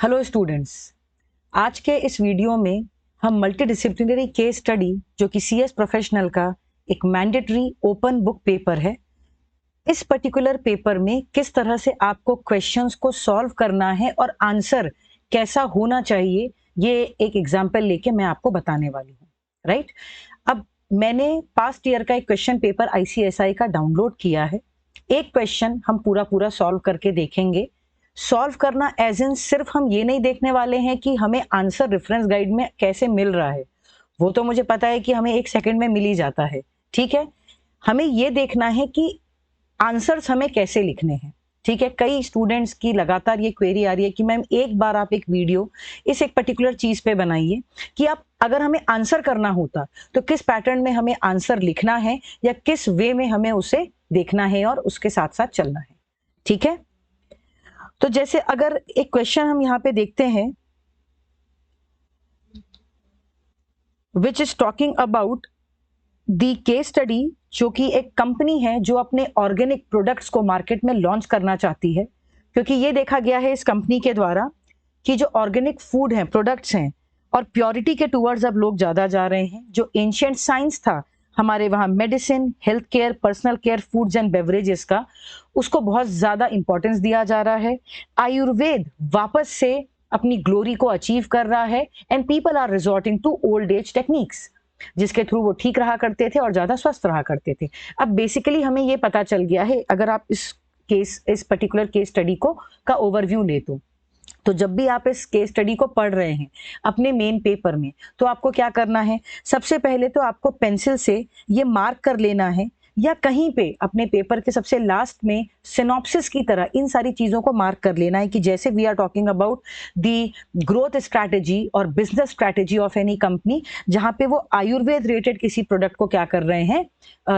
Hello students, आज के इस वीडियो में हम मल्टीडिसिप्लिनरी केस स्टडी जो कि सीएस प्रोफेशनल का एक मैंडेटरी ओपन बुक पेपर है, इस पर्टिकुलर पेपर में किस तरह से आपको क्वेश्चंस को सॉल्व करना है और आंसर कैसा होना चाहिए, ये एक एग्जाम्पल लेके मैं आपको बताने वाली हूँ। राइट। अब मैंने पास्ट ईयर का एक क्वेश्चन पेपर आईसीएसआई का डाउनलोड किया है। एक क्वेश्चन हम पूरा सॉल्व करके देखेंगे। सॉल्व करना एज इन सिर्फ हम ये नहीं देखने वाले हैं कि हमें आंसर रेफरेंस गाइड में कैसे मिल रहा है, वो तो मुझे पता है कि हमें 1 सेकंड में मिल ही जाता है। ठीक है, हमें ये देखना है कि आंसर्स हमें कैसे लिखने हैं। ठीक है, कई स्टूडेंट्स की लगातार ये क्वेरी आ रही है कि मैम एक बार आप एक वीडियो इस एक पर्टिकुलर चीज पे बनाइए कि आप अगर हमें आंसर करना होता तो किस पैटर्न में हमें आंसर लिखना है या किस वे में हमें उसे देखना है और उसके साथ साथ चलना है। ठीक है, तो जैसे अगर एक क्वेश्चन हम यहाँ पे देखते हैं which is talking about the case study, जो कि एक कंपनी है जो अपने ऑर्गेनिक प्रोडक्ट्स को मार्केट में लॉन्च करना चाहती है, क्योंकि ये देखा गया है इस कंपनी के द्वारा कि जो ऑर्गेनिक फूड हैं, प्रोडक्ट्स हैं और प्योरिटी के टूवर्ड्स अब लोग ज़्यादा जा रहे हैं। जो एंशियंट साइंस था हमारे वहाँ medicine, health care, personal care, foods and beverages का, उसको बहुत ज़्यादा इंपॉर्टेंस दिया जा रहा है। आयुर्वेद वापस से अपनी ग्लोरी को अचीव कर रहा है and people are resorting to old age techniques, जिसके थ्रू वो ठीक रहा करते थे और ज़्यादा स्वस्थ रहा करते थे। अब बेसिकली हमें ये पता चल गया है, अगर आप इस पर्टिकुलर केस स्टडी को का ओवरव्यू ले तो जब भी आप इस केस स्टडी को पढ़ रहे हैं अपने मेन पेपर में, तो आपको क्या करना है, सबसे पहले तो आपको पेंसिल से ये मार्क कर लेना है या कहीं पे अपने पेपर के सबसे लास्ट में सिनॉप्सिस की तरह इन सारी चीज़ों को मार्क कर लेना है कि जैसे we are talking about the growth strategy और business strategy of any company, जहाँ पे वो आयुर्वेद रिलेटेड किसी प्रोडक्ट को क्या कर रहे हैं,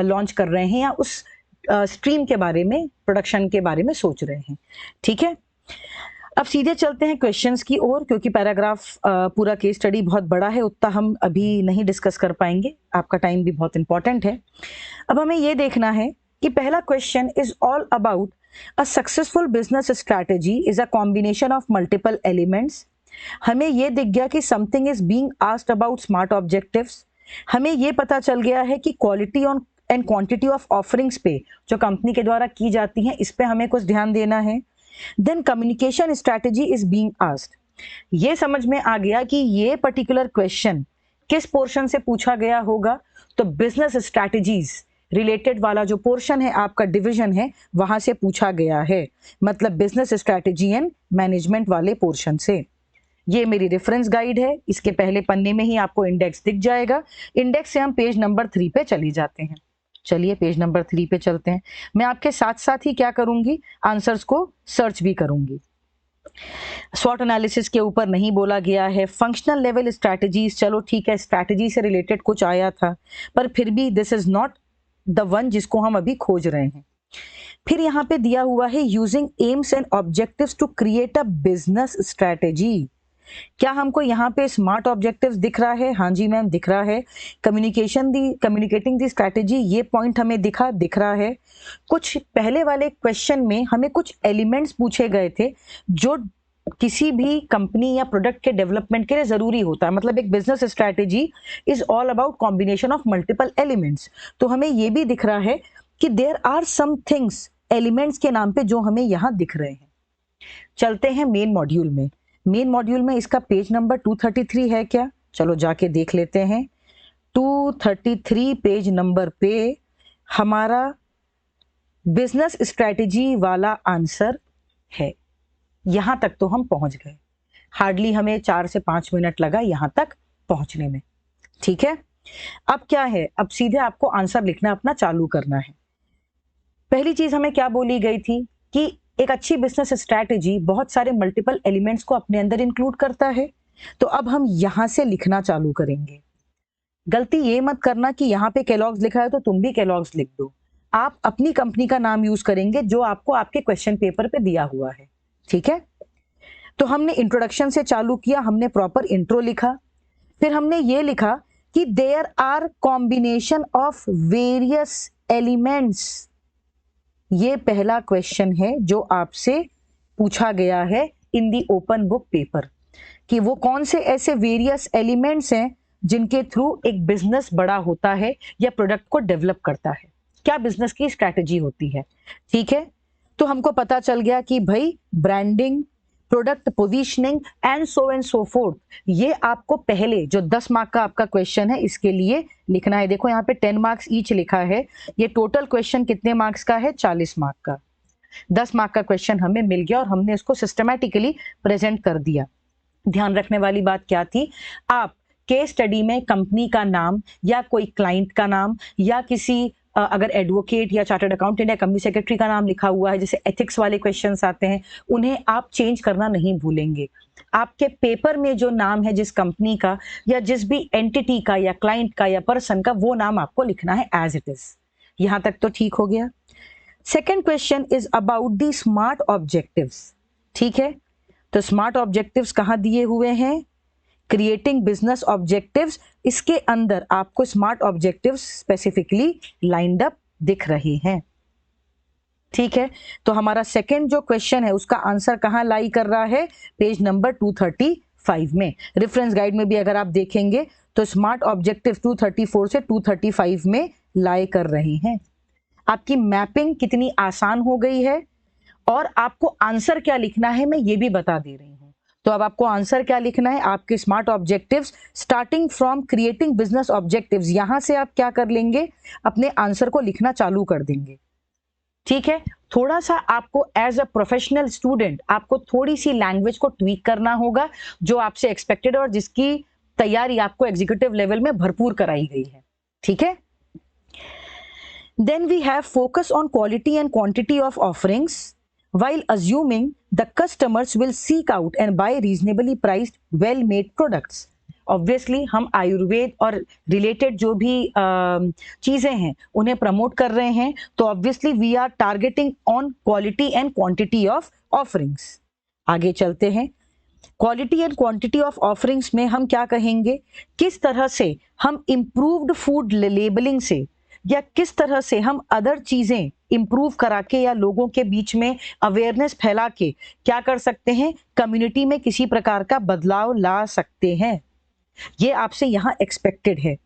लॉन्च कर रहे हैं या उस स्ट्रीम के बारे में, प्रोडक्शन के बारे में सोच रहे हैं। ठीक है, अब सीधे चलते हैं क्वेश्चंस की ओर, क्योंकि पैराग्राफ पूरा केस स्टडी बहुत बड़ा है, उतना हम अभी नहीं डिस्कस कर पाएंगे, आपका टाइम भी बहुत इंपॉर्टेंट है। अब हमें ये देखना है कि पहला question is all about a successful business strategy is a combination of multiple elements. हमें ये दिख गया कि something is being asked about smart objectives. हमें ये पता चल गया है कि quality on and quantity of offerings पे जो कंपनी के द्वारा की जाती हैं, इस पे हमें कुछ ध्यान देना है। Then communication strategy is being asked. ये समझ में आ गया कि ये पर्टिकुलर क्वेश्चन किस पोर्शन से पूछा गया होगा, तो बिजनेस स्ट्रैटेजीज रिलेटेड वाला जो पोर्शन है, आपका डिवीजन है, वहां से पूछा गया है, मतलब बिजनेस स्ट्रैटेजी एंड मैनेजमेंट वाले पोर्शन से। ये मेरी रेफरेंस गाइड है, इसके पहले पन्ने में ही आपको इंडेक्स दिख जाएगा। इंडेक्स से हम पेज नंबर 3 पे चले जाते हैं। चलिए पेज नंबर 3 पे चलते हैं। मैं आपके साथ साथ ही क्या करूंगी, आंसर्स को सर्च भी करूंगी। स्वॉट एनालिसिस के ऊपर नहीं बोला गया है। फंक्शनल लेवल स्ट्रैटेजीज, चलो ठीक है, स्ट्रैटेजी से रिलेटेड कुछ आया था, पर फिर भी this is not the one जिसको हम अभी खोज रहे हैं। फिर यहाँ पे दिया हुआ है using aims and objectives to create a business strategy. क्या हमको यहाँ पे स्मार्ट ऑब्जेक्टिव्स दिख रहा है? हाँ जी मैम, दिख रहा है। कम्युनिकेटिंग दी स्ट्रैटेजी, ये पॉइंट हमें दिख रहा है। कुछ पहले वाले क्वेश्चन में हमें कुछ एलिमेंट्स पूछे गए थे जो किसी भी कंपनी या प्रोडक्ट के डेवलपमेंट के लिए जरूरी होता है, मतलब एक business strategy is all about combination of multiple elements. तो हमें ये भी दिख रहा है कि there are some things elements के नाम पे जो हमें यहाँ दिख रहे हैं। चलते हैं मेन मॉड्यूल में। मेन मॉड्यूल में इसका पेज नंबर 233 है क्या? चलो जाके देख लेते हैं। 233 पेज नंबर पे हमारा बिजनेस स्ट्रैटेजी वाला आंसर है। यहां तक तो हम पहुंच गए, हार्डली हमें 4 से 5 मिनट लगा यहां तक पहुंचने में। ठीक है, अब क्या है, अब सीधे आपको आंसर लिखना अपना चालू करना है। पहली चीज हमें क्या बोली गई थी कि एक अच्छी बिजनेस स्ट्रैटेजी बहुत सारे मल्टीपल एलिमेंट्स को अपने अंदर इंक्लूड करता है। तो अब हम यहां से लिखना चालू करेंगे। गलती ये मत करना कि यहाँ पे केलॉग्स लिखा है तो तुम भी केलॉग्स लिख दो। आप अपनी कंपनी का नाम यूज करेंगे जो आपको आपके क्वेश्चन पेपर पे दिया हुआ है। ठीक है, तो हमने इंट्रोडक्शन से चालू किया, हमने प्रॉपर इंट्रो लिखा, फिर हमने ये लिखा कि there are combination of various elements. ये पहला क्वेश्चन है जो आपसे पूछा गया है in the open book paper, कि वो कौन से ऐसे वेरियस एलिमेंट्स हैं जिनके थ्रू एक बिजनेस बड़ा होता है या प्रोडक्ट को डेवलप करता है, क्या बिजनेस की स्ट्रैटेजी होती है। ठीक है, तो हमको पता चल गया कि भाई branding, product positioning and so fourth, ये आपको पहले जो 10 मार्क का आपका क्वेश्चन है इसके लिए लिखना है। देखो यहाँ पे 10 मार्क्स ईच लिखा है, ये टोटल क्वेश्चन कितने मार्क्स का है, 40 मार्क का। 10 मार्क का क्वेश्चन हमें मिल गया और हमने इसको सिस्टमैटिकली प्रेजेंट कर दिया। ध्यान रखने वाली बात क्या थी, आप केस स्टडी में कंपनी का नाम या कोई क्लाइंट का नाम या किसी अगर एडवोकेट या चार्टर्ड अकाउंटेंट या कंपनी सेक्रेटरी का नाम लिखा हुआ है, जैसे एथिक्स वाले क्वेश्चंस आते हैं, उन्हें आप चेंज करना नहीं भूलेंगे। आपके पेपर में जो नाम है जिस कंपनी का या जिस भी एंटिटी का या क्लाइंट का या पर्सन का, वो नाम आपको लिखना है एज इट इज। यहां तक तो ठीक हो गया। Second question is about the smart objectives. ठीक है, तो स्मार्ट ऑब्जेक्टिव्स कहां दिए हुए हैं, क्रिएटिंग बिजनेस ऑब्जेक्टिव्स, इसके अंदर आपको smart objectives specifically lined up दिख रहे हैं। ठीक है, तो हमारा सेकंड जो क्वेश्चन है उसका आंसर कहां लाई कर रहा है, पेज नंबर 235 में। रेफरेंस गाइड में भी अगर आप देखेंगे तो स्मार्ट ऑब्जेक्टिव 234 से 235 में लाई कर रहे हैं। आपकी मैपिंग कितनी आसान हो गई है और आपको आंसर क्या लिखना है मैं ये भी बता दे रही हूं। तो अब आपको आंसर क्या लिखना है, आपके smart objectives starting from creating business objectives, यहां से आप क्या कर लेंगे, अपने आंसर को लिखना चालू कर देंगे। ठीक है, थोड़ा सा आपको एज अ प्रोफेशनल स्टूडेंट आपको थोड़ी सी लैंग्वेज को ट्वीक करना होगा जो आपसे एक्सपेक्टेड और जिसकी तैयारी आपको एग्जीक्यूटिव लेवल में भरपूर कराई गई है। ठीक है, then we have focus on quality and quantity of offerings while assuming the customers will seek out and buy reasonably priced well made products। Obviously हम आयुर्वेद और रिलेटेड जो भी चीजें हैं उन्हें प्रमोट कर रहे हैं, तो obviously we are targeting on quality and quantity of offerings. आगे चलते हैं, quality and quantity of offerings में हम क्या कहेंगे, किस तरह से हम इंप्रूव्ड फूड लेबलिंग से या किस तरह से हम अदर चीजें इंप्रूव करा के या लोगों के बीच में अवेयरनेस फैला के क्या कर सकते हैं, कम्युनिटी में किसी प्रकार का बदलाव ला सकते हैं, ये आपसे यहां एक्सपेक्टेड है।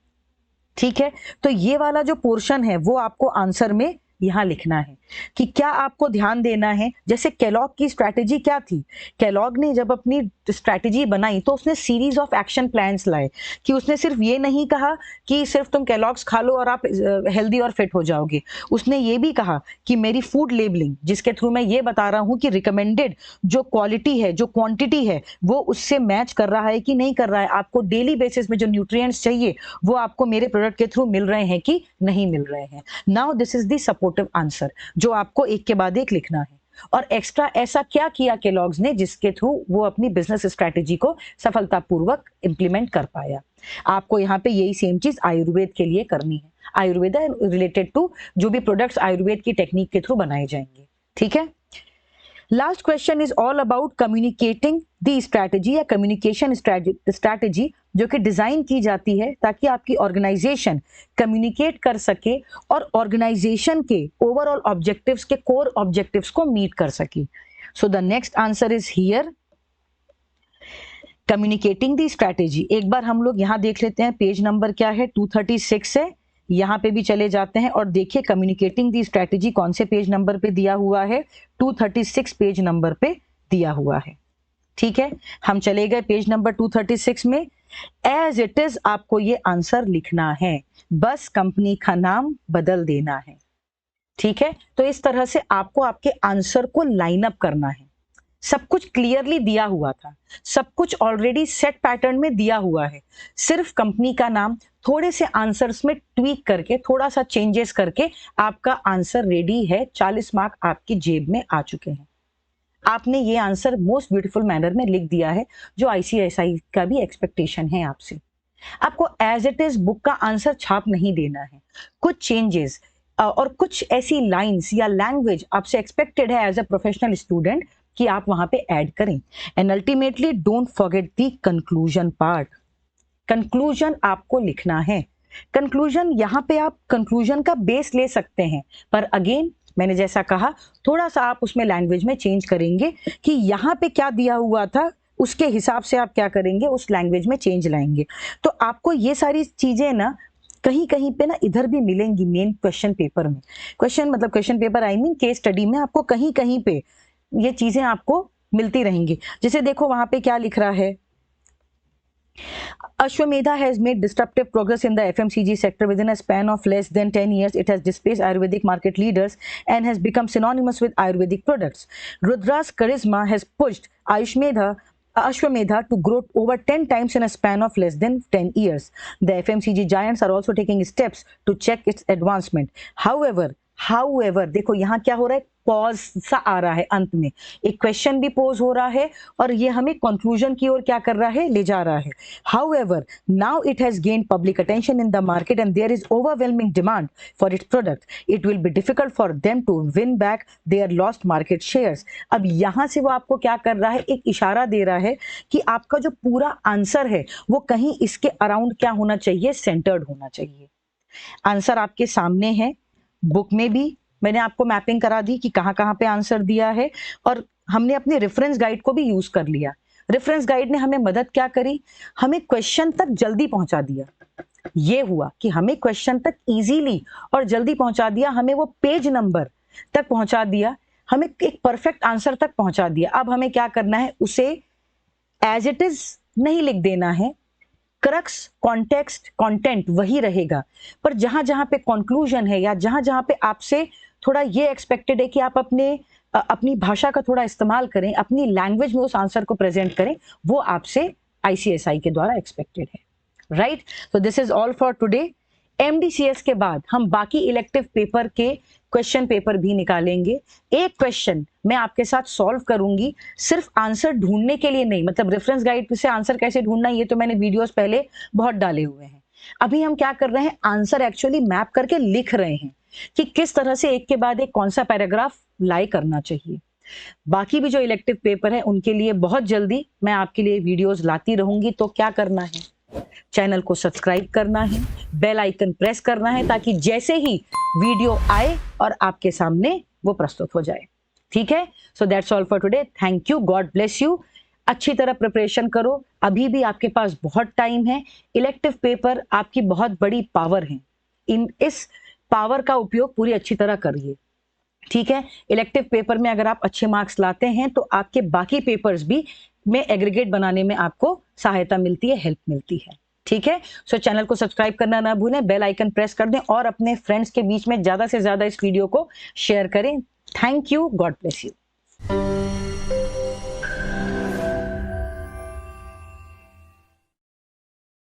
ठीक है, तो ये वाला जो पोर्शन है वो आपको आंसर में यहां लिखना है कि क्या आपको ध्यान देना है। जैसे केलॉग की स्ट्रैटेजी क्या थी, केलॉग ने जब अपनी स्ट्रैटेजी बनाई तो उसने सीरीज ऑफ एक्शन प्लान्स लाए, कि उसने सिर्फ ये नहीं कहा कि सिर्फ तुम केलॉग्स खा लो और आप हेल्दी और फिट हो जाओगे, उसने ये भी कहा कि मेरी फूड लेबलिंग जिसके थ्रू मैं ये बता रहा हूं कि रिकमेंडेड जो क्वालिटी है, जो क्वांटिटी है, वो उससे मैच कर रहा है कि नहीं कर रहा है, आपको डेली बेसिस में जो न्यूट्रिएंट्स चाहिए वो आपको मेरे प्रोडक्ट के थ्रू मिल रहे हैं कि नहीं मिल रहे हैं। Now this is the supportive answer जो आपको एक के बाद एक लिखना है। और एक्स्ट्रा ऐसा क्या किया केलॉग्स ने जिसके थ्रू वो अपनी बिजनेस स्ट्रैटेजी को सफलतापूर्वक इंप्लीमेंट कर पाया। आपको यहाँ पे यही सेम चीज आयुर्वेद के लिए करनी है, आयुर्वेद रिलेटेड टू जो भी प्रोडक्ट्स आयुर्वेद की टेक्निक के थ्रू बनाए जाएंगे। ठीक है, last question is all about communicating the strategy या कम्युनिकेशन स्ट्रैटेजी जो कि डिजाइन की जाती है ताकि आपकी ऑर्गेनाइजेशन कम्युनिकेट कर सके और ऑर्गेनाइजेशन के ओवरऑल ऑब्जेक्टिव्स के कोर ऑब्जेक्टिव्स को मीट कर सके। So the next answer is here, communicating the strategy. एक बार हम लोग यहां देख लेते हैं पेज नंबर क्या है, 236 है, यहां पे भी चले जाते हैं और देखिए कम्युनिकेटिंग दी स्ट्रैटेजी कौन से पेज नंबर पे दिया हुआ है, 236 पेज नंबर पे दिया हुआ है। ठीक है, हम चले गए पेज नंबर 236 में। एज इट इज आपको ये आंसर लिखना है, बस कंपनी का नाम बदल देना है। ठीक है, तो इस तरह से आपको आपके आंसर को लाइन अप करना है। सब कुछ क्लियरली दिया हुआ था, सब कुछ ऑलरेडी सेट पैटर्न में दिया हुआ है, सिर्फ कंपनी का नाम थोड़े से आंसर्स में ट्वीक करके थोड़ा सा चेंजेस करके आपका आंसर रेडी है। 40 मार्क आपकी जेब में आ चुके हैं। आपने ये आंसर मोस्ट ब्यूटीफुल मैनर में लिख दिया है जो आईसीएसआई का भी एक्सपेक्टेशन है आपसे। आपको एज इट इज बुक का आंसर छाप नहीं देना है, कुछ चेंजेस और कुछ ऐसी लाइंस या लैंग्वेज आपसे एक्सपेक्टेड है एज अ प्रोफेशनल स्टूडेंट कि आप वहां पे ऐड करें। And ultimately don't forget the conclusion part. Conclusion आपको लिखना है। कंक्लूजन यहाँ पे आप कंक्लूजन का बेस ले सकते हैं, पर अगेन मैंने जैसा कहा थोड़ा सा आप उसमें लैंग्वेज में चेंज करेंगे कि यहाँ पे क्या दिया हुआ था उसके हिसाब से आप क्या करेंगे, उस लैंग्वेज में चेंज लाएंगे। तो आपको ये सारी चीजें ना कहीं कहीं पे ना इधर भी मिलेंगी मेन क्वेश्चन पेपर में। Question paper I mean case study में आपको कहीं कहीं पे ये चीजें आपको मिलती रहेंगी। जैसे देखो वहां पे क्या लिख रहा है, Ashwamedha has made disruptive progress in the FMCG sector within a span of less than 10 years. It has displaced Ayurvedic market leaders and has become synonymous with Ayurvedic products. Rudra's charisma has pushed Ashwamedha to grow over 10 times in a span of less than 10 years. The FMCG giants are also taking steps to check its advancement. However, देखो यहाँ क्या हो रहा है, pause सा आ रहा है अंत में, एक क्वेश्चन भी पोज हो रहा है और ये हमें कंक्लूजन की ओर क्या कर रहा है, ले जा रहा है। However, now it has gained public attention in the market and there is overwhelming demand for its product. It will be difficult for them to win back their lost market shares. अब यहाँ से वो आपको क्या कर रहा है, एक इशारा दे रहा है कि आपका जो पूरा आंसर है वो कहीं इसके अराउंड क्या होना चाहिए, सेंटर्ड होना चाहिए। आंसर आपके सामने है, बुक में भी मैंने आपको मैपिंग करा दी कि कहाँ कहाँ पे आंसर दिया है और हमने अपने रेफरेंस गाइड को भी यूज कर लिया। रेफरेंस गाइड ने हमें मदद क्या करी, हमें क्वेश्चन तक जल्दी पहुंचा दिया। ये हुआ कि हमें क्वेश्चन तक इजीली और जल्दी पहुंचा दिया, हमें वो पेज नंबर तक पहुंचा दिया, हमें एक परफेक्ट आंसर तक पहुंचा दिया। अब हमें क्या करना है, उसे एज इट इज नहीं लिख देना है, क्रक्स कॉन्टेक्स्ट कंटेंट वही रहेगा, पर जहां जहां पे कंक्लूजन है या जहां जहां पे आपसे थोड़ा ये एक्सपेक्टेड है कि आप अपनी भाषा का थोड़ा इस्तेमाल करें, अपनी लैंग्वेज में उस आंसर को प्रेजेंट करें, वो आपसे ICSI के द्वारा एक्सपेक्टेड है। राइट, तो this is all for today. MDCS के बाद हम बाकी इलेक्टिव पेपर के क्वेश्चन पेपर भी निकालेंगे। एक क्वेश्चन मैं आपके साथ सॉल्व करूंगी, सिर्फ आंसर ढूंढने के लिए नहीं, मतलब रेफरेंस गाइड से आंसर कैसे ढूंढना ये तो मैंने वीडियोस पहले बहुत डाले हुए हैं। अभी हम क्या कर रहे हैं, आंसर एक्चुअली मैप करके लिख रहे हैं कि किस तरह से एक के बाद एक कौन सा पैराग्राफ लाई करना चाहिए। बाकी भी जो इलेक्टिव पेपर है उनके लिए बहुत जल्दी मैं आपके लिए वीडियोस लाती रहूंगी। तो क्या करना है, चैनल को सब्सक्राइब करना है, बेल आइकन प्रेस करना है ताकि जैसे ही वीडियो आए और आपके सामने वो प्रस्तुत हो जाए। ठीक है, so that's all for today. Thank you, God bless you. अच्छी तरह प्रिपरेशन करो, अभी भी आपके पास बहुत टाइम है। इलेक्टिव पेपर आपकी बहुत बड़ी पावर है, इस पावर का उपयोग पूरी अच्छी तरह करिए। ठीक है, इलेक्टिव पेपर में अगर आप अच्छे मार्क्स लाते हैं तो आपके बाकी पेपर्स भी में एग्रीगेट बनाने में आपको सहायता मिलती है, हेल्प मिलती है। ठीक है, सो चैनल को सब्सक्राइब करना ना भूलें, बेल आइकन प्रेस कर दें और अपने फ्रेंड्स के बीच में ज्यादा से ज्यादा इस वीडियो को शेयर करें। Thank you, God bless you.